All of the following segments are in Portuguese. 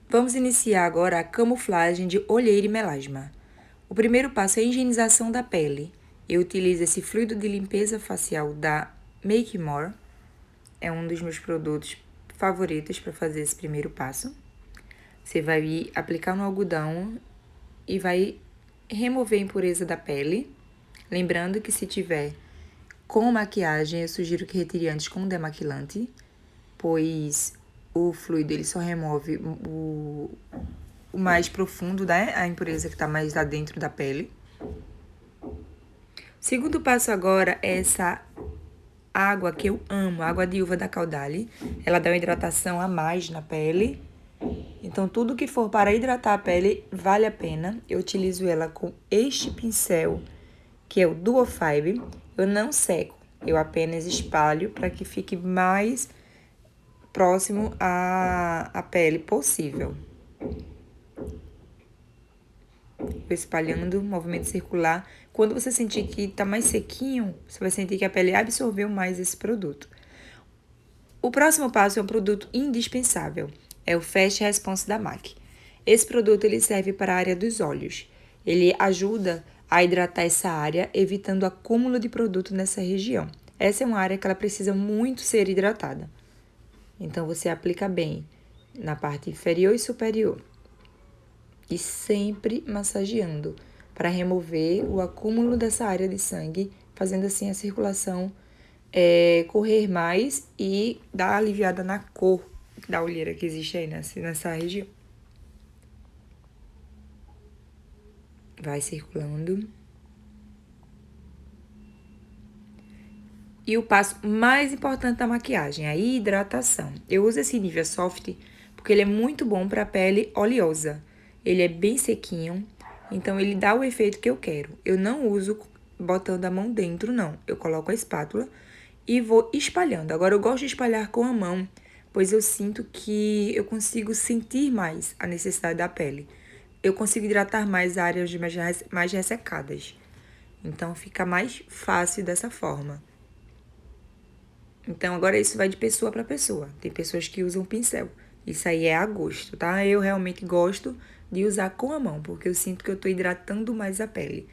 Vamos iniciar agora a camuflagem de olheira e melasma. O primeiro passo é a higienização da pele. Eu utilizo esse fluido de limpeza facial da Make More. É um dos meus produtos favoritos para fazer esse primeiro passo. Você vai aplicar no algodão e vai remover a impureza da pele. Lembrando que se tiver com maquiagem, eu sugiro que retire antes com demaquilante, pois o fluido ele só remove o mais profundo, né? A impureza que está mais lá dentro da pele. Segundo passo agora é essa água que eu amo, água de uva da Caudale. Ela dá uma hidratação a mais na pele. Então, tudo que for para hidratar a pele vale a pena. Eu utilizo ela com este pincel, que é o Duofibre. Eu não seco, eu apenas espalho para que fique mais próximo à pele possível. Vou espalhando, movimento circular. Quando você sentir que está mais sequinho, você vai sentir que a pele absorveu mais esse produto. O próximo passo é um produto indispensável, é o Fast Response da MAC. Esse produto ele serve para a área dos olhos. Ele ajuda a hidratar essa área, evitando acúmulo de produto nessa região. Essa é uma área que ela precisa muito ser hidratada. Então, você aplica bem na parte inferior e superior. E sempre massageando para remover o acúmulo dessa área de sangue, fazendo assim a circulação correr mais e dar uma aliviada na cor da olheira que existe aí nessa região. Vai circulando. E o passo mais importante da maquiagem, a hidratação. Eu uso esse Nivea Soft porque ele é muito bom para a pele oleosa. Ele é bem sequinho, então ele dá o efeito que eu quero. Eu não uso botando a mão dentro, não. Eu coloco a espátula e vou espalhando. Agora, eu gosto de espalhar com a mão, pois eu sinto que eu consigo sentir mais a necessidade da pele. Eu consigo hidratar mais áreas mais ressecadas. Então, fica mais fácil dessa forma. Então, agora isso vai de pessoa para pessoa. Tem pessoas que usam pincel. Isso aí é a gosto, tá? Eu realmente gosto de usar com a mão, porque eu sinto que eu tô hidratando mais a pele.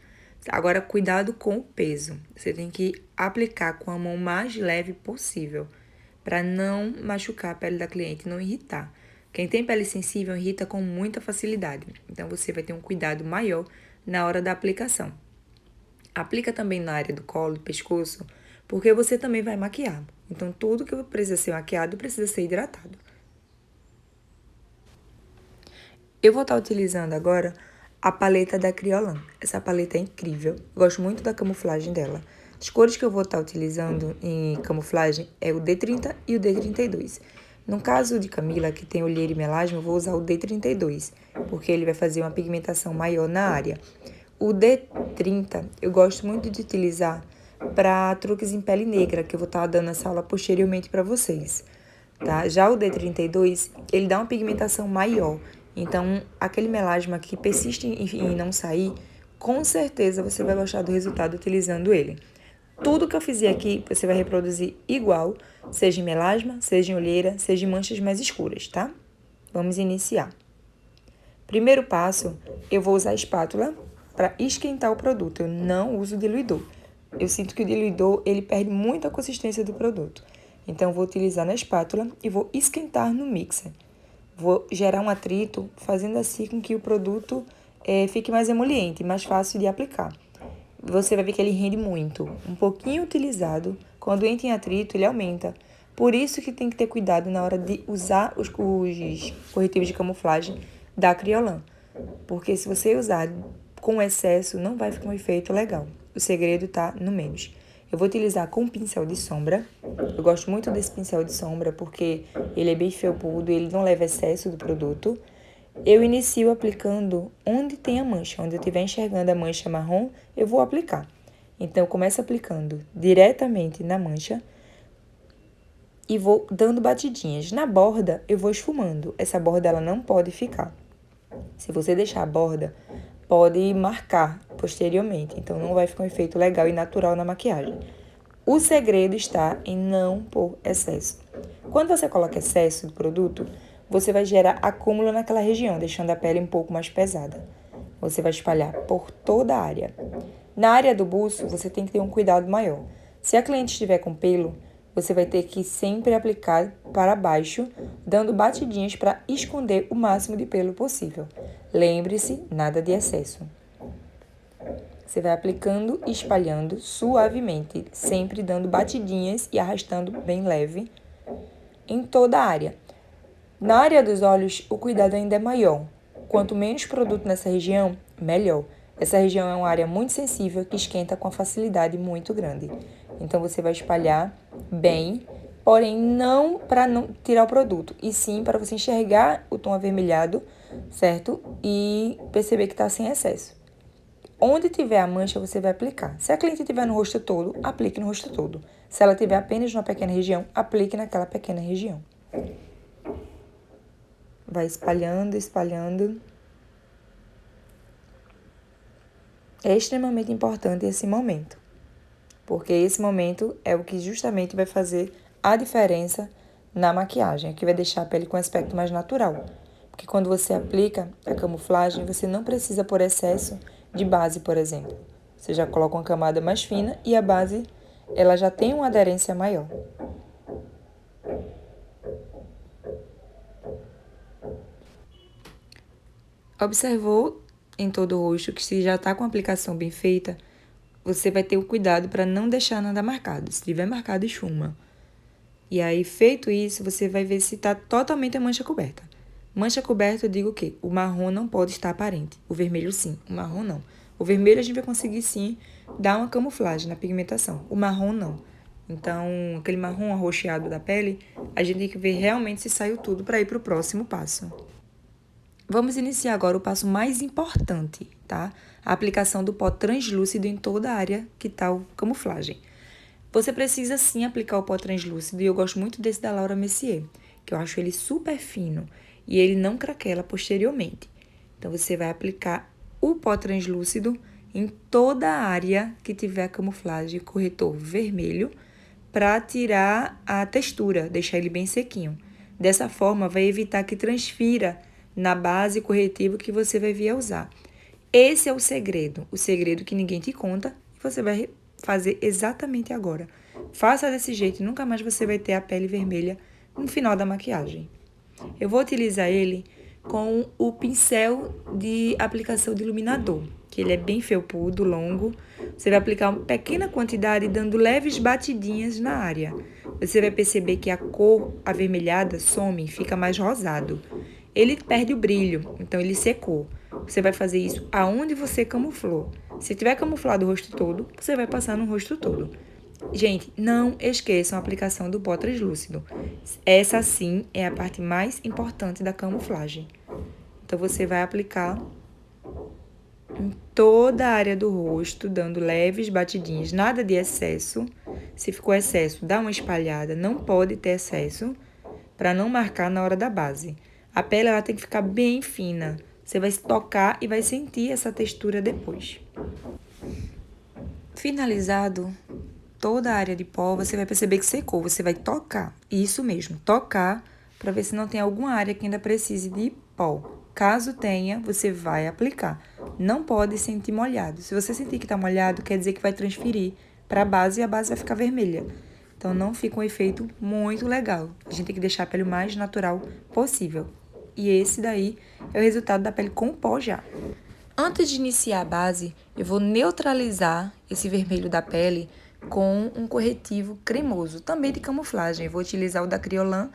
Agora, cuidado com o peso. Você tem que aplicar com a mão mais leve possível, para não machucar a pele da cliente, não irritar. Quem tem pele sensível irrita com muita facilidade. Então, você vai ter um cuidado maior na hora da aplicação. Aplica também na área do colo, do pescoço, porque você também vai maquiar. Então, tudo que precisa ser maquiado precisa ser hidratado. Eu vou estar utilizando agora a paleta da Kryolan. Essa paleta é incrível. Gosto muito da camuflagem dela. As cores que eu vou estar utilizando em camuflagem é o D30 e o D32. No caso de Camila, que tem olheira e melasma, eu vou usar o D32, porque ele vai fazer uma pigmentação maior na área. O D30 eu gosto muito de utilizar para truques em pele negra, que eu vou estar dando essa aula posteriormente para vocês, tá? Já o D32, ele dá uma pigmentação maior, então aquele melasma que persiste em não sair, com certeza você vai gostar do resultado utilizando ele. Tudo que eu fizer aqui, você vai reproduzir igual, seja em melasma, seja em olheira, seja em manchas mais escuras, tá? Vamos iniciar. Primeiro passo, eu vou usar a espátula para esquentar o produto. Eu não uso diluidor. Eu sinto que o diluidor, ele perde muito a consistência do produto. Então, eu vou utilizar na espátula e vou esquentar no mixer. Vou gerar um atrito, fazendo assim com que o produto fique mais emoliente, mais fácil de aplicar. Você vai ver que ele rende muito. Um pouquinho utilizado, quando entra em atrito, ele aumenta. Por isso que tem que ter cuidado na hora de usar os corretivos de camuflagem da Kryolan. Porque se você usar com excesso, não vai ficar um efeito legal. O segredo tá no menos. Eu vou utilizar com um pincel de sombra. Eu gosto muito desse pincel de sombra porque ele é bem felpudo, ele não leva excesso do produto. Eu inicio aplicando onde tem a mancha. Onde eu estiver enxergando a mancha marrom, eu vou aplicar. Então, eu começo aplicando diretamente na mancha e vou dando batidinhas. Na borda, eu vou esfumando. Essa borda, ela não pode ficar. Se você deixar a borda, pode marcar posteriormente. Então, não vai ficar um efeito legal e natural na maquiagem. O segredo está em não pôr excesso. Quando você coloca excesso do produto, você vai gerar acúmulo naquela região, deixando a pele um pouco mais pesada. Você vai espalhar por toda a área. Na área do buço, você tem que ter um cuidado maior. Se a cliente estiver com pelo, você vai ter que sempre aplicar para baixo, dando batidinhas para esconder o máximo de pelo possível. Lembre-se, nada de excesso. Você vai aplicando e espalhando suavemente, sempre dando batidinhas e arrastando bem leve em toda a área. Na área dos olhos, o cuidado ainda é maior. Quanto menos produto nessa região, melhor. Essa região é uma área muito sensível que esquenta com facilidade muito grande. Então, você vai espalhar bem, porém não para não tirar o produto, e sim para você enxergar o tom avermelhado, certo? E perceber que está sem excesso. Onde tiver a mancha, você vai aplicar. Se a cliente tiver no rosto todo, aplique no rosto todo. Se ela tiver apenas numa pequena região, aplique naquela pequena região. Vai espalhando, espalhando. É extremamente importante esse momento, porque esse momento é o que justamente vai fazer a diferença na maquiagem, que vai deixar a pele com um aspecto mais natural. Porque quando você aplica a camuflagem, você não precisa pôr excesso de base, por exemplo. Você já coloca uma camada mais fina e a base ela já tem uma aderência maior. Observou em todo o rosto que se já está com a aplicação bem feita, você vai ter o cuidado para não deixar nada marcado. Se tiver marcado, esfuma. E aí, feito isso, você vai ver se está totalmente a mancha coberta. Mancha coberta, eu digo o quê? O marrom não pode estar aparente. O vermelho, sim. O marrom, não. O vermelho, a gente vai conseguir, sim, dar uma camuflagem na pigmentação. O marrom, não. Então, aquele marrom arroxeado da pele, a gente tem que ver realmente se saiu tudo para ir para o próximo passo. Vamos iniciar agora o passo mais importante, tá? A aplicação do pó translúcido em toda a área que está a camuflagem. Você precisa sim aplicar o pó translúcido e eu gosto muito desse da Laura Mercier, que eu acho ele super fino e ele não craquela posteriormente. Então, você vai aplicar o pó translúcido em toda a área que tiver a camuflagem corretor vermelho para tirar a textura, deixar ele bem sequinho. Dessa forma, vai evitar que transfira na base corretivo que você vai vir a usar. Esse é o segredo que ninguém te conta e você vai fazer exatamente agora. Faça desse jeito e nunca mais você vai ter a pele vermelha no final da maquiagem. Eu vou utilizar ele com o pincel de aplicação de iluminador, que ele é bem felpudo, longo. Você vai aplicar uma pequena quantidade, dando leves batidinhas na área. Você vai perceber que a cor avermelhada some, fica mais rosado. Ele perde o brilho, então ele secou. Você vai fazer isso aonde você camuflou. Se tiver camuflado o rosto todo, você vai passar no rosto todo. Gente, não esqueçam a aplicação do pó translúcido. Essa sim é a parte mais importante da camuflagem. Então, você vai aplicar em toda a área do rosto, dando leves batidinhas, nada de excesso. Se ficou excesso, dá uma espalhada, não pode ter excesso, para não marcar na hora da base. A pele ela tem que ficar bem fina. Você vai tocar e vai sentir essa textura depois. Finalizado toda a área de pó, você vai perceber que secou. Você vai tocar, isso mesmo, tocar, para ver se não tem alguma área que ainda precise de pó. Caso tenha, você vai aplicar. Não pode sentir molhado. Se você sentir que está molhado, quer dizer que vai transferir para a base e a base vai ficar vermelha. Então, não fica um efeito muito legal. A gente tem que deixar a pele o mais natural possível. E esse daí é o resultado da pele com pó já. Antes de iniciar a base, eu vou neutralizar esse vermelho da pele com um corretivo cremoso, também de camuflagem. Eu vou utilizar o da Kryolan,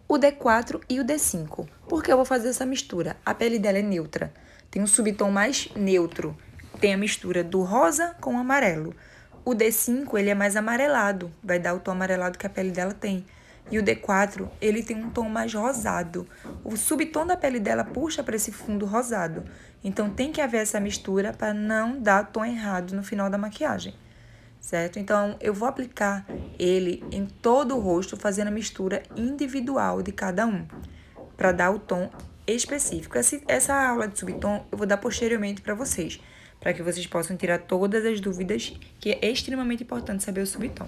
o D4 e o D5. Por que eu vou fazer essa mistura? A pele dela é neutra, tem um subtom mais neutro, tem a mistura do rosa com o amarelo. O D5, ele é mais amarelado, vai dar o tom amarelado que a pele dela tem. E o D4, ele tem um tom mais rosado. O subtom da pele dela puxa para esse fundo rosado. Então, tem que haver essa mistura para não dar tom errado no final da maquiagem, certo? Então, eu vou aplicar ele em todo o rosto, fazendo a mistura individual de cada um, para dar o tom específico. Essa aula de subtom eu vou dar posteriormente para vocês, para que vocês possam tirar todas as dúvidas, que é extremamente importante saber o subtom.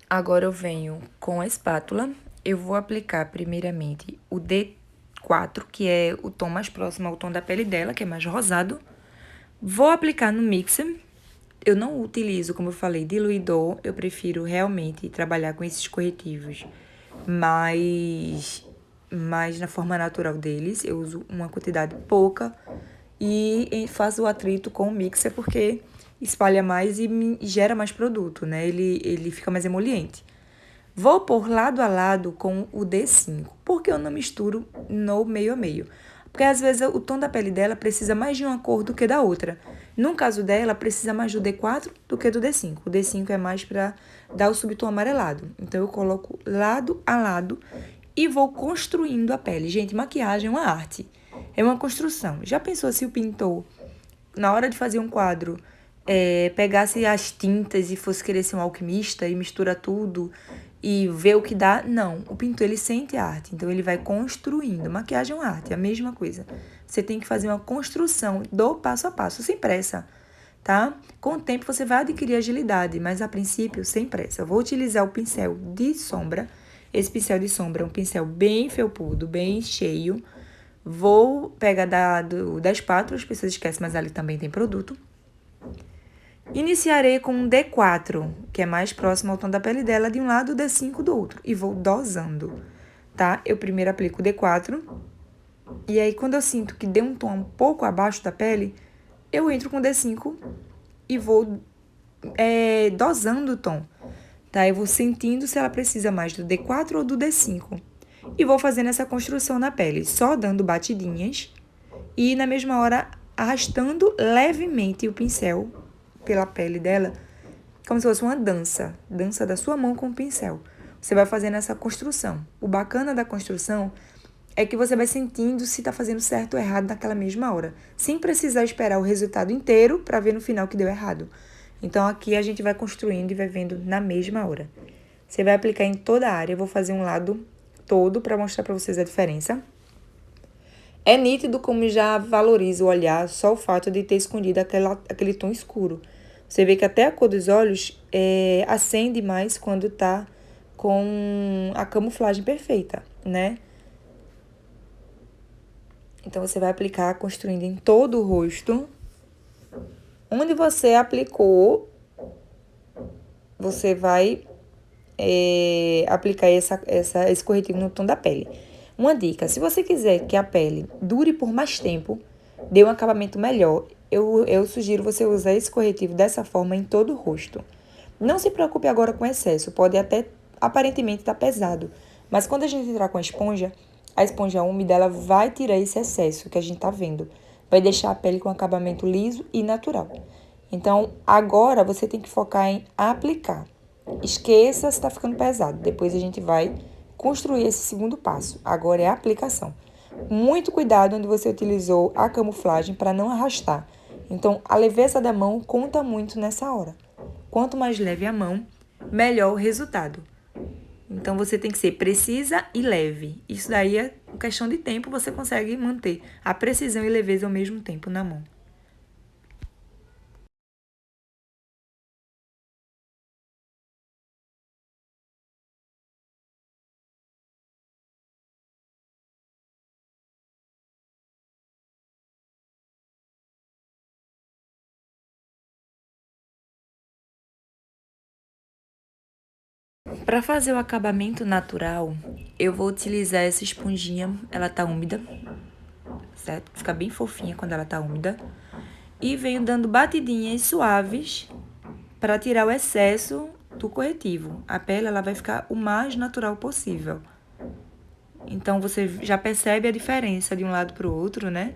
Agora eu venho com a espátula, eu vou aplicar primeiramente o D4, que é o tom mais próximo ao tom da pele dela, que é mais rosado. Vou aplicar no mixer. Eu não utilizo, como eu falei, diluidor. Eu prefiro realmente trabalhar com esses corretivos mais na forma natural deles. Eu uso uma quantidade pouca e faço o atrito com o mixer porque espalha mais e gera mais produto, né? Ele fica mais emoliente. Vou pôr lado a lado com o D5. Por que eu não misturo no meio a meio? Porque às vezes o tom da pele dela precisa mais de uma cor do que da outra. No caso dela, precisa mais do D4 do que do D5. O D5 é mais para dar o subtom amarelado. Então, eu coloco lado a lado e vou construindo a pele. Gente, maquiagem é uma arte. É uma construção. Já pensou se o pintor, na hora de fazer um quadro, pegasse as tintas e fosse querer ser um alquimista e mistura tudo e ver o que dá? Não, o pintor, ele sente a arte, então ele vai construindo. Maquiagem é uma arte, é a mesma coisa. Você tem que fazer uma construção do passo a passo, sem pressa, tá? Com o tempo você vai adquirir agilidade, mas a princípio, sem pressa. Eu vou utilizar o pincel de sombra. Esse pincel de sombra é um pincel bem felpudo, bem cheio. Vou pegar da espátula, as pessoas esquecem, mas ali também tem produto. Iniciarei com um D4, que é mais próximo ao tom da pele dela de um lado, D5 do outro. E vou dosando, tá? Eu primeiro aplico o D4. E aí, quando eu sinto que deu um tom um pouco abaixo da pele, eu entro com o D5 e vou dosando o tom, tá? Eu vou sentindo se ela precisa mais do D4 ou do D5. E vou fazendo essa construção na pele, só dando batidinhas e, na mesma hora, arrastando levemente o pincel pela pele dela, como se fosse uma dança da sua mão com o pincel. Você vai fazendo essa construção. O bacana da construção é que você vai sentindo se está fazendo certo ou errado naquela mesma hora, sem precisar esperar o resultado inteiro para ver no final que deu errado. Então, aqui a gente vai construindo e vai vendo na mesma hora. Você vai aplicar em toda a área. Eu vou fazer um lado todo para mostrar para vocês a diferença. É nítido como já valoriza o olhar só o fato de ter escondido aquele tom escuro. Você vê que até a cor dos olhos acende mais quando tá com a camuflagem perfeita, né? Então, você vai aplicar construindo em todo o rosto. Onde você aplicou, você vai aplicar esse corretivo no tom da pele. Uma dica, se você quiser que a pele dure por mais tempo, dê um acabamento melhor, eu sugiro você usar esse corretivo dessa forma em todo o rosto. Não se preocupe agora com excesso, pode até aparentemente estar pesado, mas quando a gente entrar com a esponja úmida, ela vai tirar esse excesso que a gente tá vendo. Vai deixar a pele com acabamento liso e natural. Então, agora você tem que focar em aplicar. Esqueça se tá ficando pesado. Depois a gente vai construir esse segundo passo. Agora é a aplicação. Muito cuidado onde você utilizou a camuflagem para não arrastar. Então, a leveza da mão conta muito nessa hora. Quanto mais leve a mão, melhor o resultado. Então, você tem que ser precisa e leve. Isso daí é questão de tempo, você consegue manter a precisão e leveza ao mesmo tempo na mão. Para fazer o acabamento natural, eu vou utilizar essa esponjinha, ela tá úmida, certo? Fica bem fofinha quando ela tá úmida. E venho dando batidinhas suaves para tirar o excesso do corretivo. A pele, ela vai ficar o mais natural possível. Então, você já percebe a diferença de um lado pro outro, né?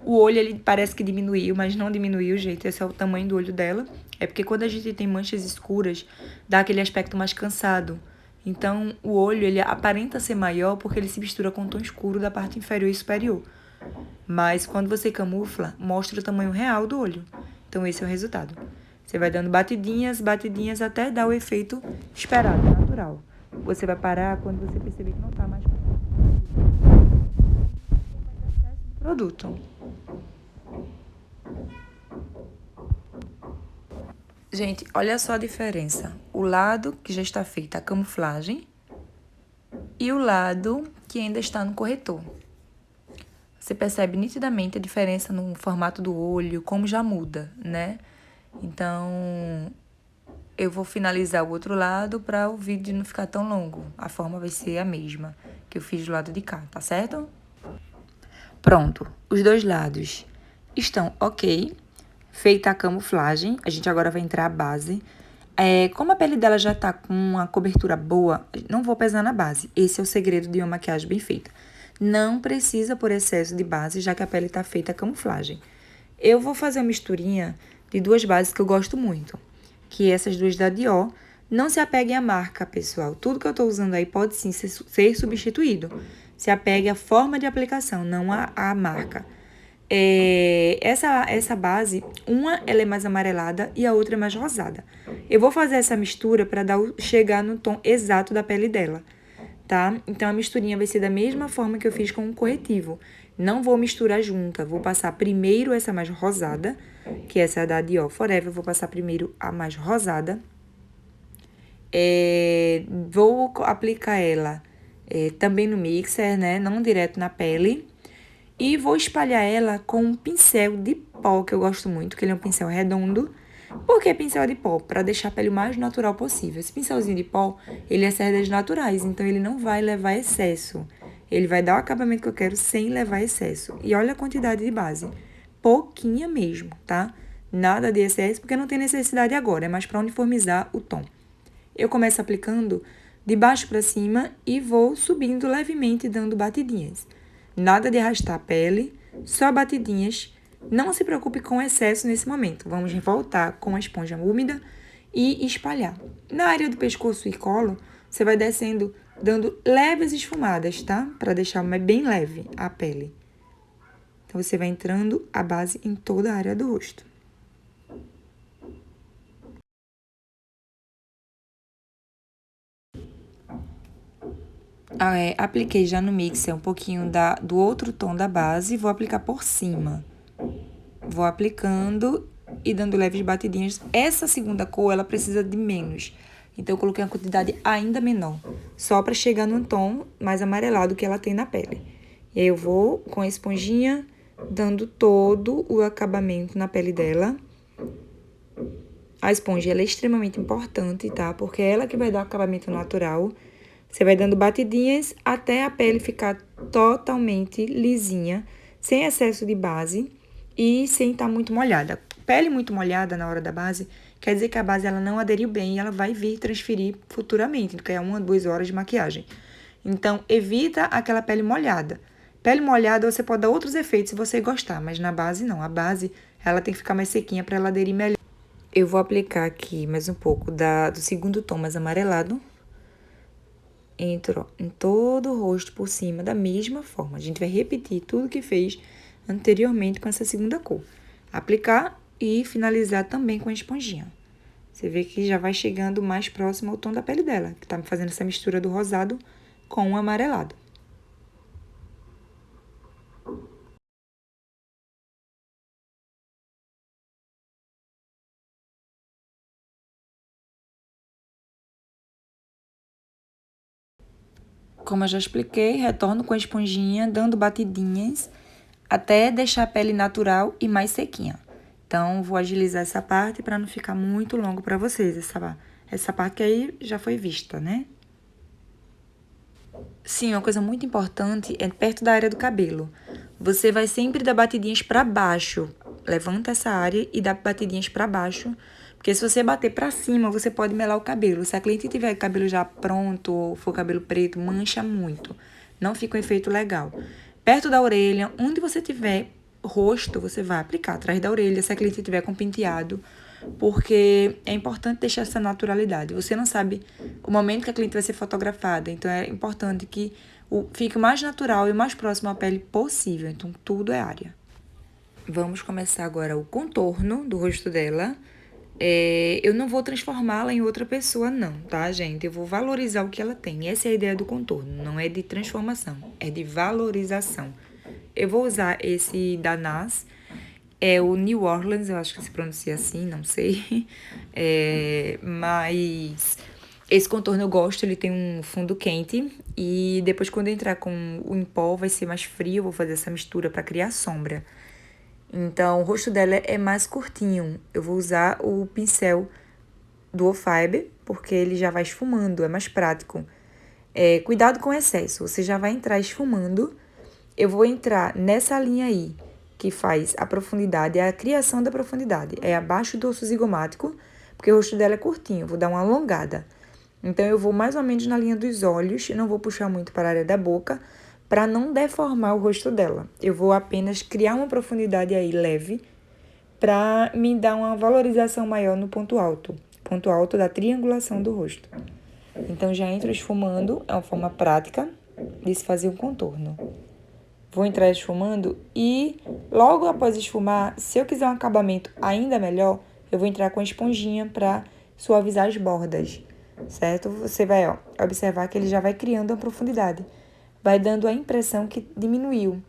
O olho, ele parece que diminuiu, mas não diminuiu, gente. Esse é o tamanho do olho dela. É porque quando a gente tem manchas escuras, dá aquele aspecto mais cansado. Então, o olho, ele aparenta ser maior porque ele se mistura com o tom escuro da parte inferior e superior. Mas, quando você camufla, mostra o tamanho real do olho. Então, esse é o resultado. Você vai dando batidinhas, batidinhas, até dar o efeito esperado, natural. Você vai parar quando você perceber que não tá mais com o produto. Gente, olha só a diferença. O lado que já está feita a camuflagem e o lado que ainda está no corretor. você percebe nitidamente a diferença no formato do olho, como já muda, né? Então, eu vou finalizar o outro lado para o vídeo não ficar tão longo. A forma vai ser a mesma que eu fiz do lado de cá, tá certo? Pronto, os dois lados estão ok. Feita a camuflagem, a gente agora vai entrar a base. Como a pele dela já tá com uma cobertura boa, não vou pesar na base. Esse é o segredo de uma maquiagem bem feita. Não precisa por excesso de base, já que a pele tá feita a camuflagem. Eu vou fazer uma misturinha de duas bases que eu gosto muito, que essas duas da Dior. Não se apeguem à marca, pessoal. Tudo que eu tô usando aí pode sim ser substituído. Se apegue à forma de aplicação, não à marca. Essa base, ela é mais amarelada e a outra é mais rosada. Eu vou fazer essa mistura para chegar no tom exato da pele dela, tá? Então, a misturinha vai ser da mesma forma que eu fiz com o corretivo. Não vou misturar junta, vou passar primeiro essa mais rosada, que essa é da Dior Forever, vou passar primeiro a mais rosada. Vou aplicar ela também no mixer, né? Não direto na pele. E vou espalhar ela com um pincel de pó, que eu gosto muito, que ele é um pincel redondo. Por que pincel de pó? Para deixar a pele o mais natural possível. Esse pincelzinho de pó, ele é cerdas naturais, então ele não vai levar excesso. Ele vai dar o acabamento que eu quero sem levar excesso. E olha a quantidade de base. Pouquinha mesmo, tá? Nada de excesso, porque não tem necessidade agora, é mais para uniformizar o tom. Eu começo aplicando de baixo para cima e vou subindo levemente, dando batidinhas. Nada de arrastar a pele, só batidinhas. Não se preocupe com excesso nesse momento. Vamos voltar com a esponja úmida e espalhar. Na área do pescoço e colo, você vai descendo, dando leves esfumadas, tá? Para deixar bem leve a pele. Então, você vai entrando a base em toda a área do rosto. Apliquei já no mixer um pouquinho do outro tom da base, vou aplicar por cima. Vou aplicando e dando leves batidinhas. Essa segunda cor, ela precisa de menos. Então, eu coloquei uma quantidade ainda menor, só para chegar num tom mais amarelado que ela tem na pele. E aí, eu vou, com a esponjinha, dando todo o acabamento na pele dela. A esponja, ela é extremamente importante, tá? Porque é ela que vai dar o acabamento natural. Você vai dando batidinhas até a pele ficar totalmente lisinha, sem excesso de base e sem estar muito molhada. Pele muito molhada na hora da base, quer dizer que a base ela não aderiu bem e ela vai vir transferir futuramente, que é 1 a 2 horas de maquiagem. Então, evita aquela pele molhada. Pele molhada você pode dar outros efeitos se você gostar, mas na base não. A base, ela tem que ficar mais sequinha para ela aderir melhor. Eu vou aplicar aqui mais um pouco do segundo tom mais amarelado. Entro em todo o rosto por cima, da mesma forma. A gente vai repetir tudo que fez anteriormente com essa segunda cor. Aplicar e finalizar também com a esponjinha. Você vê que já vai chegando mais próximo ao tom da pele dela, que tá fazendo essa mistura do rosado com o amarelado. Como eu já expliquei, retorno com a esponjinha, dando batidinhas, até deixar a pele natural e mais sequinha. Então, vou agilizar essa parte para não ficar muito longo para vocês, essa parte que aí já foi vista, né? Sim, uma coisa muito importante é perto da área do cabelo. Você vai sempre dar batidinhas para baixo. Levanta essa área e dá batidinhas para baixo. Porque se você bater para cima, você pode melar o cabelo. Se a cliente tiver o cabelo já pronto ou for cabelo preto, mancha muito. Não fica um efeito legal. Perto da orelha, onde você tiver rosto, você vai aplicar atrás da orelha. Se a cliente tiver com penteado, porque é importante deixar essa naturalidade. Você não sabe o momento que a cliente vai ser fotografada, então é importante que fique o mais natural e o mais próximo à pele possível. Então, tudo é área. Vamos começar agora o contorno do rosto dela. Eu não vou transformá-la em outra pessoa, não, tá, gente? Eu vou valorizar o que ela tem. Essa é a ideia do contorno, não é de transformação, é de valorização. Eu vou usar esse da NARS, é o New Orleans, eu acho que se pronuncia assim, não sei. Mas esse contorno eu gosto, ele tem um fundo quente E depois, quando eu entrar com o em pó, vai ser mais frio, eu vou fazer essa mistura para criar sombra. Então, o rosto dela é mais curtinho. Eu vou usar o pincel Duo Fiber, porque ele já vai esfumando, é mais prático. Cuidado com o excesso, você já vai entrar esfumando. Eu vou entrar nessa linha aí, que faz a profundidade, é a criação da profundidade. É abaixo do osso zigomático, porque o rosto dela é curtinho, vou dar uma alongada. Então, eu vou mais ou menos na linha dos olhos, não vou puxar muito para a área da boca, para não deformar o rosto dela. Eu vou apenas criar uma profundidade aí leve, para me dar uma valorização maior no ponto alto da triangulação do rosto. Então, já entro esfumando, é uma forma prática de se fazer um contorno. Vou entrar esfumando e logo após esfumar, se eu quiser um acabamento ainda melhor, eu vou entrar com a esponjinha para suavizar as bordas, certo? Você vai observar que ele já vai criando uma profundidade, vai dando a impressão que diminuiu.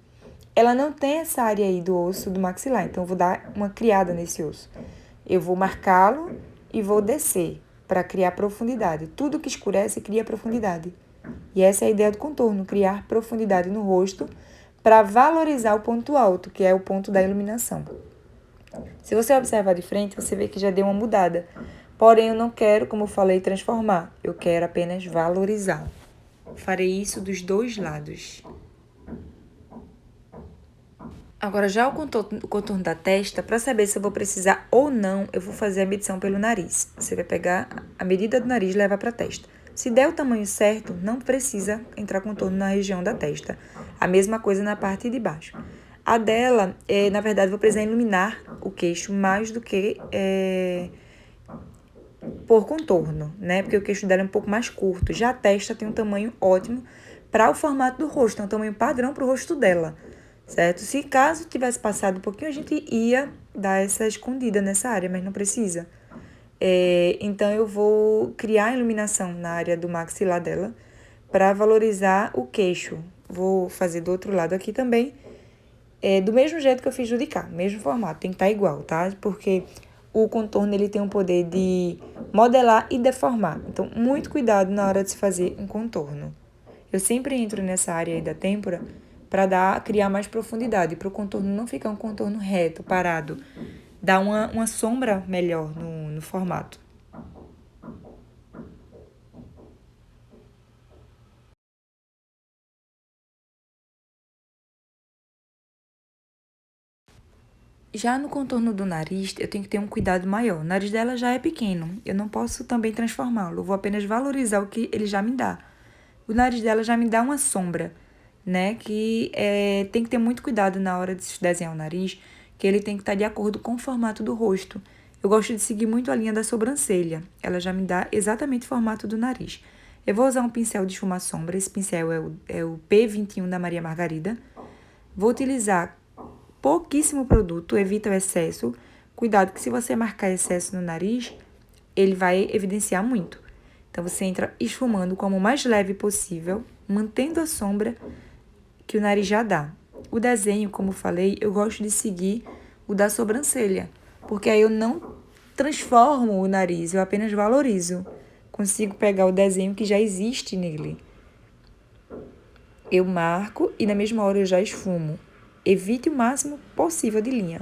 Ela não tem essa área aí do osso do maxilar, então eu vou dar uma criada nesse osso. Eu vou marcá-lo e vou descer para criar profundidade. Tudo que escurece cria profundidade. E essa é a ideia do contorno, criar profundidade no rosto para valorizar o ponto alto, que é o ponto da iluminação. Se você observar de frente, você vê que já deu uma mudada. Porém, eu não quero, como eu falei, transformar. Eu quero apenas valorizar. Farei isso dos dois lados. Agora, já o contorno da testa, para saber se eu vou precisar ou não, eu vou fazer a medição pelo nariz. Você vai pegar a medida do nariz e levar para a testa. Se der o tamanho certo, não precisa entrar contorno na região da testa. A mesma coisa na parte de baixo. A dela, na verdade, vou precisar iluminar o queixo mais do que por contorno, né? Porque o queixo dela é um pouco mais curto. Já a testa tem um tamanho ótimo para o formato do rosto, é um tamanho padrão para o rosto dela, certo? Se caso tivesse passado um pouquinho, a gente ia dar essa escondida nessa área, mas não precisa. Então, eu vou criar a iluminação na área do maxilar dela para valorizar o queixo. Vou fazer do outro lado aqui também, do mesmo jeito que eu fiz do de cá, mesmo formato, tem que estar igual, tá? Porque o contorno, ele tem o poder de modelar e deformar. Então, muito cuidado na hora de se fazer um contorno. Eu sempre entro nessa área aí da têmpora para criar mais profundidade, para o contorno não ficar um contorno reto, parado. Dá uma sombra melhor no formato. Já no contorno do nariz, eu tenho que ter um cuidado maior. O nariz dela já é pequeno, eu não posso também transformá-lo, eu vou apenas valorizar o que ele já me dá. O nariz dela já me dá uma sombra, né? Que tem que ter muito cuidado na hora de se desenhar o nariz, que ele tem que estar de acordo com o formato do rosto. Eu gosto de seguir muito a linha da sobrancelha, ela já me dá exatamente o formato do nariz. Eu vou usar um pincel de esfumar sombra, esse pincel é o P21 da Maria Margarida. Vou utilizar pouquíssimo produto, evita o excesso. Cuidado que se você marcar excesso no nariz, ele vai evidenciar muito. Então, você entra esfumando como o mais leve possível, mantendo a sombra que o nariz já dá. O desenho, como eu falei, eu gosto de seguir o da sobrancelha, porque aí eu não transformo o nariz, eu apenas valorizo. Consigo pegar o desenho que já existe nele. Eu marco e na mesma hora eu já esfumo. Evite o máximo possível de linha.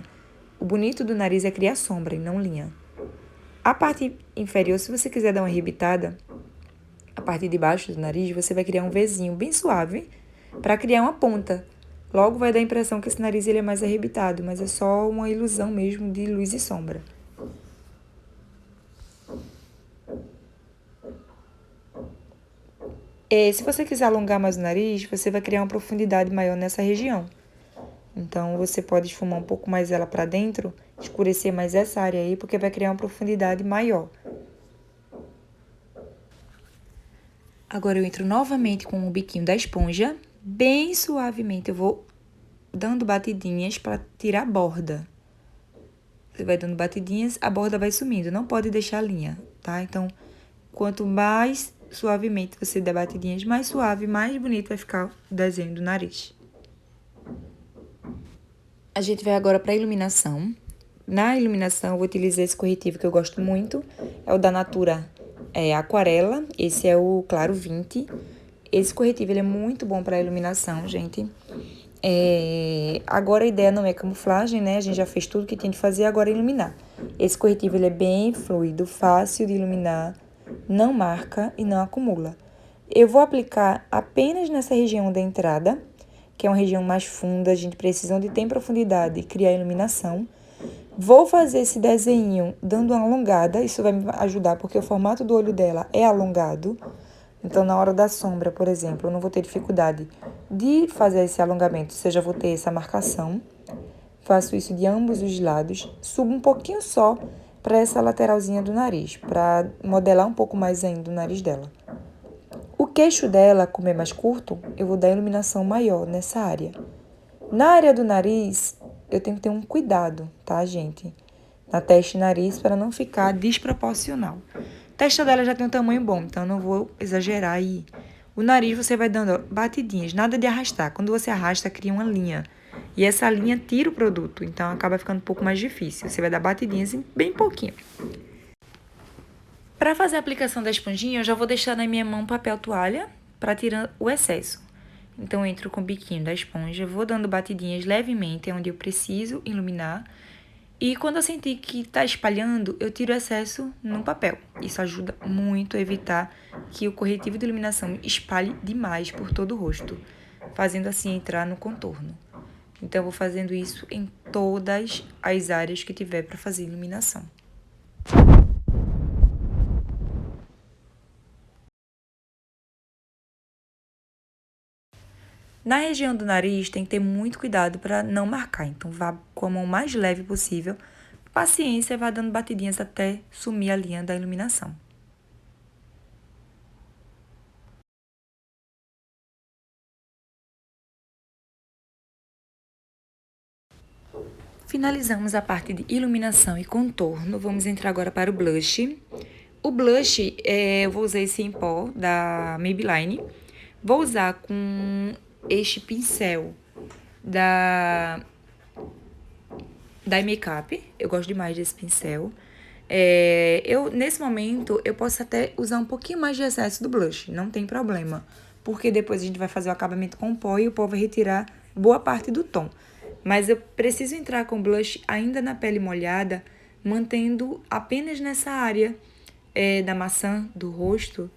O bonito do nariz é criar sombra e não linha. A parte inferior, se você quiser dar uma arrebitada, a parte de baixo do nariz, você vai criar um Vzinho bem suave para criar uma ponta. Logo vai dar a impressão que esse nariz ele é mais arrebitado, mas é só uma ilusão mesmo de luz e sombra. Se você quiser alongar mais o nariz, você vai criar uma profundidade maior nessa região. Então, você pode esfumar um pouco mais ela para dentro, escurecer mais essa área aí, porque vai criar uma profundidade maior. Agora, eu entro novamente com o biquinho da esponja, bem suavemente. Eu vou dando batidinhas para tirar a borda. Você vai dando batidinhas, a borda vai sumindo. Não pode deixar a linha, tá? Então, quanto mais suavemente você der batidinhas, mais suave, mais bonito vai ficar o desenho do nariz. A gente vai agora para a iluminação. Na iluminação, eu vou utilizar esse corretivo que eu gosto muito. É o da Natura Aquarela. Esse é o Claro 20. esse corretivo ele é muito bom para iluminação, gente. Agora a ideia não é camuflagem, né? A gente já fez tudo que tinha de fazer, agora é iluminar. Esse corretivo ele é bem fluido, fácil de iluminar, não marca e não acumula. Eu vou aplicar apenas nessa região da entrada, que é uma região mais funda, a gente precisa onde tem profundidade criar iluminação. Vou fazer esse desenho dando uma alongada, isso vai me ajudar porque o formato do olho dela é alongado. Então, na hora da sombra, por exemplo, eu não vou ter dificuldade de fazer esse alongamento, ou seja, eu vou ter essa marcação. Faço isso de ambos os lados, subo um pouquinho só para essa lateralzinha do nariz, para modelar um pouco mais ainda o nariz dela. O queixo dela, como é mais curto, eu vou dar iluminação maior nessa área. Na área do nariz, eu tenho que ter um cuidado, tá, gente? Na testa e nariz, para não ficar desproporcional. A testa dela já tem um tamanho bom, então eu não vou exagerar aí. O nariz você vai dando batidinhas, nada de arrastar. Quando você arrasta, cria uma linha. E essa linha tira o produto, então acaba ficando um pouco mais difícil. Você vai dar batidinhas bem pouquinho. Para fazer a aplicação da esponjinha, eu já vou deixar na minha mão papel toalha para tirar o excesso. Então, eu entro com o biquinho da esponja, vou dando batidinhas levemente, onde eu preciso iluminar. E quando eu sentir que está espalhando, eu tiro o excesso no papel. Isso ajuda muito a evitar que o corretivo de iluminação espalhe demais por todo o rosto, fazendo assim entrar no contorno. Então, eu vou fazendo isso em todas as áreas que tiver para fazer iluminação. Na região do nariz, tem que ter muito cuidado para não marcar. Então, vá com a mão mais leve possível. Paciência, vá dando batidinhas até sumir a linha da iluminação. Finalizamos a parte de iluminação e contorno. Vamos entrar agora para o blush. O blush, eu vou usar esse em pó da Maybelline. Vou usar com este pincel da Makeup. Eu gosto demais desse pincel. Nesse momento, eu posso até usar um pouquinho mais de excesso do blush, não tem problema. Porque depois a gente vai fazer o acabamento com o pó e o pó vai retirar boa parte do tom. Mas eu preciso entrar com blush ainda na pele molhada, mantendo apenas nessa área da maçã do rosto,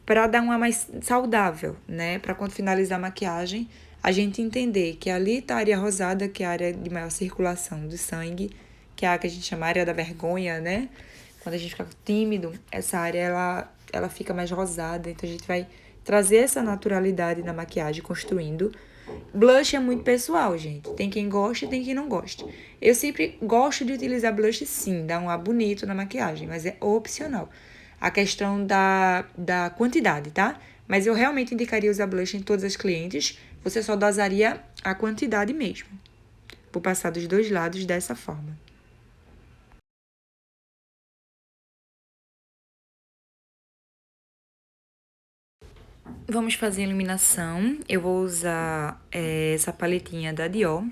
para dar uma mais saudável, né? Para quando finalizar a maquiagem, a gente entender que ali tá a área rosada, que é a área de maior circulação do sangue, que é a que a gente chama área da vergonha, né? Quando a gente fica tímido, essa área, ela fica mais rosada, então a gente vai trazer essa naturalidade na maquiagem, construindo. Blush é muito pessoal, gente. Tem quem goste e tem quem não goste. Eu sempre gosto de utilizar blush, sim, dá um ar bonito na maquiagem, mas é opcional. A questão da quantidade, tá? Mas eu realmente indicaria usar blush em todas as clientes. Você só dosaria a quantidade mesmo. Vou passar dos dois lados dessa forma. Vamos fazer a iluminação. Eu vou usar essa paletinha da Dior.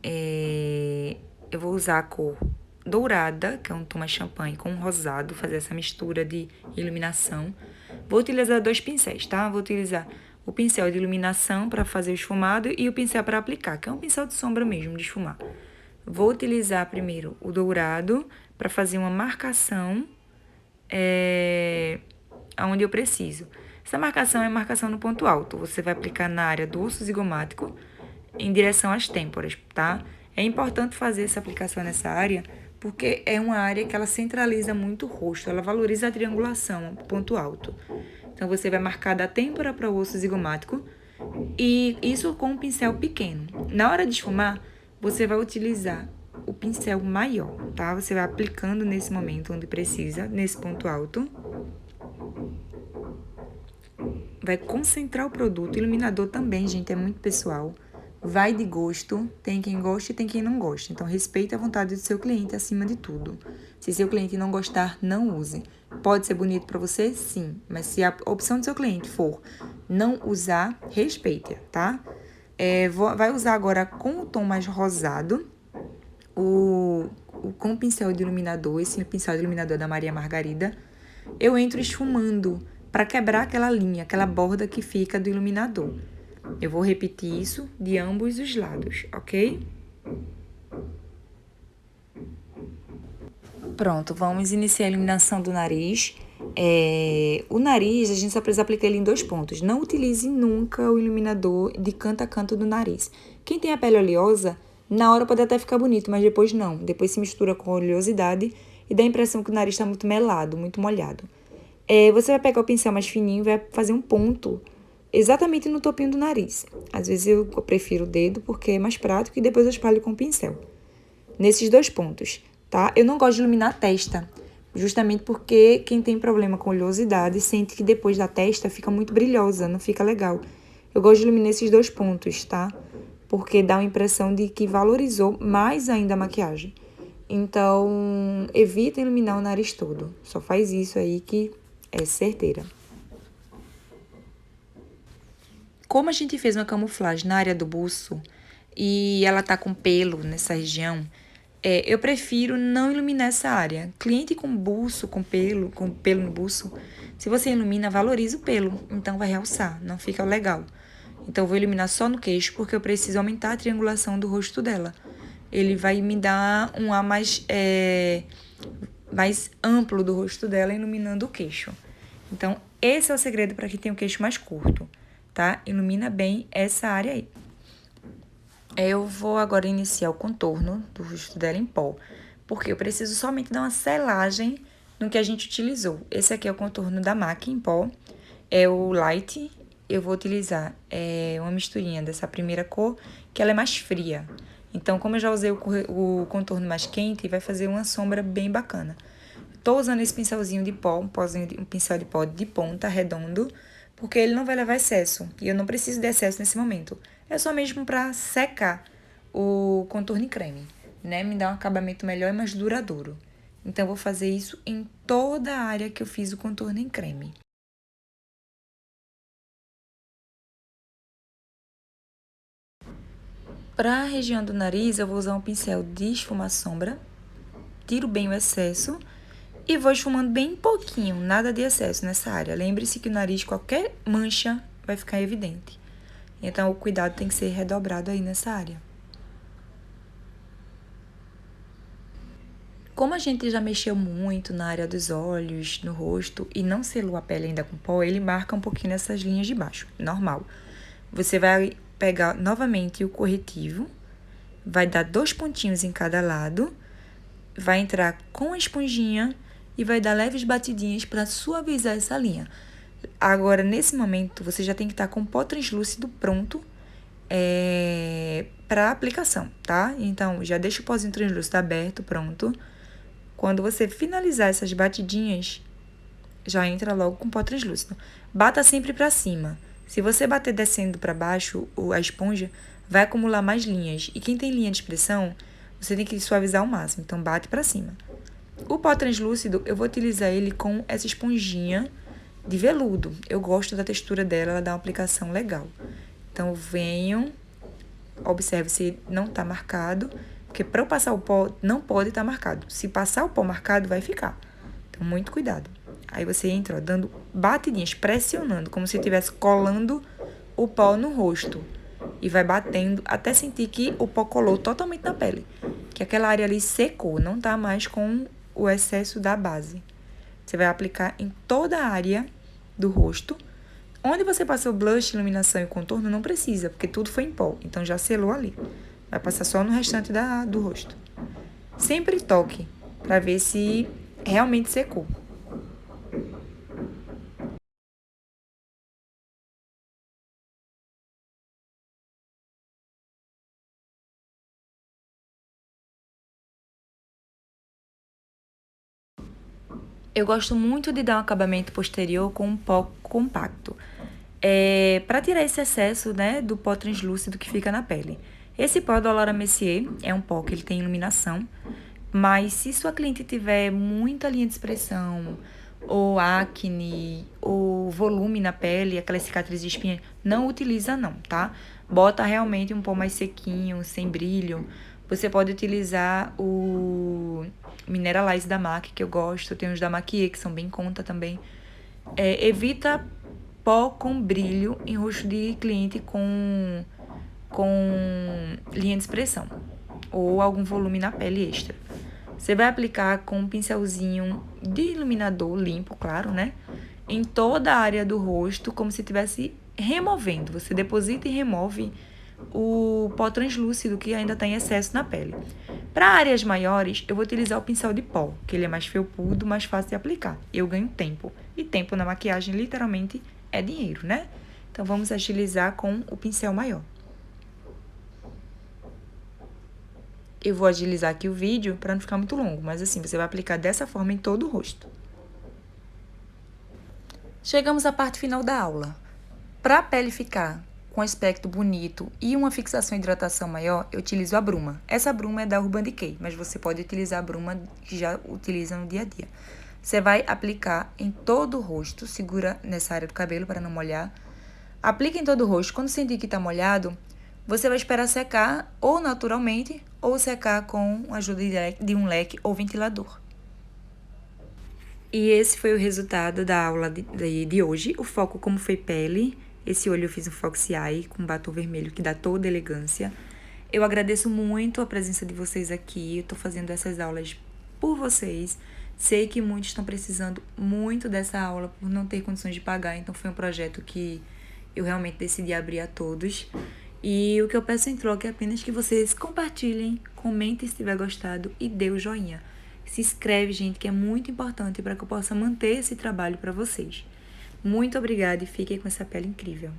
Eu vou usar a cor dourada, que é um tom mais champanhe, com rosado, fazer essa mistura de iluminação. Vou utilizar dois pincéis, tá? Vou utilizar o pincel de iluminação para fazer o esfumado e o pincel para aplicar, que é um pincel de sombra mesmo, de esfumar. Vou utilizar primeiro o dourado para fazer uma marcação onde eu preciso. Essa marcação é marcação no ponto alto. Você vai aplicar na área do osso zigomático em direção às têmporas, tá? É importante fazer essa aplicação nessa área porque é uma área que ela centraliza muito o rosto, ela valoriza a triangulação, ponto alto. Então, você vai marcar da têmpora para o osso zigomático e isso com um pincel pequeno. Na hora de esfumar, você vai utilizar o pincel maior, tá? Você vai aplicando nesse momento onde precisa, nesse ponto alto. Vai concentrar o produto. O iluminador também, gente, é muito pessoal. Vai de gosto, tem quem goste e tem quem não goste. Então, respeite a vontade do seu cliente acima de tudo. Se seu cliente não gostar, não use. Pode ser bonito para você? Sim. Mas se a opção do seu cliente for não usar, respeite, tá? Vai usar agora com o tom mais rosado, com o pincel de iluminador, esse pincel de iluminador da Maria Margarida. Eu entro esfumando para quebrar aquela linha, aquela borda que fica do iluminador. Eu vou repetir isso de ambos os lados, ok? Pronto, vamos iniciar a iluminação do nariz. O nariz, a gente só precisa aplicar ele em 2 pontos. Não utilize nunca o iluminador de canto a canto do nariz. Quem tem a pele oleosa, na hora pode até ficar bonito, mas depois não. Depois se mistura com a oleosidade e dá a impressão que o nariz está muito melado, muito molhado. Você vai pegar o pincel mais fininho e vai fazer um ponto exatamente no topinho do nariz. Às vezes eu prefiro o dedo porque é mais prático e depois eu espalho com o pincel. Nesses 2 pontos, tá? Eu não gosto de iluminar a testa, justamente porque quem tem problema com oleosidade sente que depois da testa fica muito brilhosa, não fica legal. Eu gosto de iluminar esses 2 pontos, tá? Porque dá uma impressão de que valorizou mais ainda a maquiagem. Então, evita iluminar o nariz todo. Só faz isso aí que é certeira. Como a gente fez uma camuflagem na área do buço e ela tá com pelo nessa região, eu prefiro não iluminar essa área. Cliente com buço, com pelo no buço, se você ilumina, valoriza o pelo, então vai realçar, não fica legal. Então, eu vou iluminar só no queixo, porque eu preciso aumentar a triangulação do rosto dela. Ele vai me dar um ar mais amplo do rosto dela, iluminando o queixo. Então, esse é o segredo para quem tem o queixo mais curto, tá? Ilumina bem essa área aí. Eu vou agora iniciar o contorno do rosto dela em pó, porque eu preciso somente dar uma selagem no que a gente utilizou. Esse aqui é o contorno da MAC em pó, é o Light. Eu vou utilizar uma misturinha dessa primeira cor, que ela é mais fria. Então, como eu já usei o contorno mais quente, vai fazer uma sombra bem bacana. Tô usando esse pincelzinho de pó, um pincel de pó de ponta, redondo, porque ele não vai levar excesso. E eu não preciso de excesso nesse momento. É só mesmo para secar o contorno em creme, né? Me dá um acabamento melhor e mais duradouro. Então, eu vou fazer isso em toda a área que eu fiz o contorno em creme. Para a região do nariz, eu vou usar um pincel de esfumar sombra, tiro bem o excesso e vou esfumando bem pouquinho, nada de excesso nessa área. Lembre-se que o nariz, qualquer mancha, vai ficar evidente. Então, o cuidado tem que ser redobrado aí nessa área. Como a gente já mexeu muito na área dos olhos, no rosto, e não selou a pele ainda com pó, ele marca um pouquinho nessas linhas de baixo, normal. Você vai pegar novamente o corretivo, vai dar 2 pontinhos em cada lado, vai entrar com a esponjinha e vai dar leves batidinhas para suavizar essa linha. Agora, nesse momento, você já tem que estar com o pó translúcido pronto para aplicação, tá? Então, já deixa o pozinho translúcido aberto, pronto. Quando você finalizar essas batidinhas, já entra logo com o pó translúcido. Bata sempre para cima. Se você bater descendo para baixo, a esponja vai acumular mais linhas. E quem tem linha de expressão, você tem que suavizar ao máximo. Então, bate para cima. O pó translúcido, eu vou utilizar ele com essa esponjinha de veludo. Eu gosto da textura dela, ela dá uma aplicação legal. Então, eu venho, observe se não tá marcado, porque para eu passar o pó, não pode estar marcado. Se passar o pó marcado, vai ficar. Então, muito cuidado. Aí você entra, ó, dando batidinhas, pressionando, como se estivesse colando o pó no rosto. E vai batendo até sentir que o pó colou totalmente na pele. Que aquela área ali secou, não tá mais com o excesso da base. Você vai aplicar em toda a área do rosto. Onde você passou blush, iluminação e contorno, não precisa, porque tudo foi em pó. Então, já selou ali. Vai passar só no restante do rosto. Sempre toque, para ver se realmente secou. Eu gosto muito de dar um acabamento posterior com um pó compacto. Para tirar esse excesso, né, do pó translúcido que fica na pele. Esse pó da Laura Mercier é um pó que ele tem iluminação, mas se sua cliente tiver muita linha de expressão, ou acne, ou volume na pele, aquelas cicatrizes de espinha, não utiliza não, tá? Bota realmente um pó mais sequinho, sem brilho. Você pode utilizar o Mineralize da MAC, que eu gosto. Tem os da Maquier, que são bem em conta também. Evita pó com brilho em rosto de cliente com linha de expressão ou algum volume na pele extra. Você vai aplicar com um pincelzinho de iluminador limpo, claro, né? Em toda a área do rosto, como se estivesse removendo. Você deposita e remove o pó translúcido que ainda está em excesso na pele. Para áreas maiores, eu vou utilizar o pincel de pó, que ele é mais felpudo, mais fácil de aplicar. Eu ganho tempo. E tempo na maquiagem, literalmente, é dinheiro, né? Então, vamos agilizar com o pincel maior. Eu vou agilizar aqui o vídeo para não ficar muito longo, mas assim, você vai aplicar dessa forma em todo o rosto. Chegamos à parte final da aula. Para a pele ficar com aspecto bonito e uma fixação e hidratação maior, eu utilizo a bruma. Essa bruma é da Urban Decay, mas você pode utilizar a bruma que já utiliza no dia a dia. Você vai aplicar em todo o rosto, segura nessa área do cabelo para não molhar. Aplica em todo o rosto. Quando sentir que está molhado, você vai esperar secar ou naturalmente ou secar com a ajuda de um leque ou ventilador. E esse foi o resultado da aula de hoje. O foco como foi pele. Esse olho eu fiz um Fox Eye com batom vermelho que dá toda elegância. Eu agradeço muito a presença de vocês aqui. Eu tô fazendo essas aulas por vocês. Sei que muitos estão precisando muito dessa aula por não ter condições de pagar. Então foi um projeto que eu realmente decidi abrir a todos. E o que eu peço em troca é apenas que vocês compartilhem, comentem se tiver gostado e dê o joinha. Se inscreve, gente, que é muito importante para que eu possa manter esse trabalho para vocês. Muito obrigada e fiquem com essa pele incrível.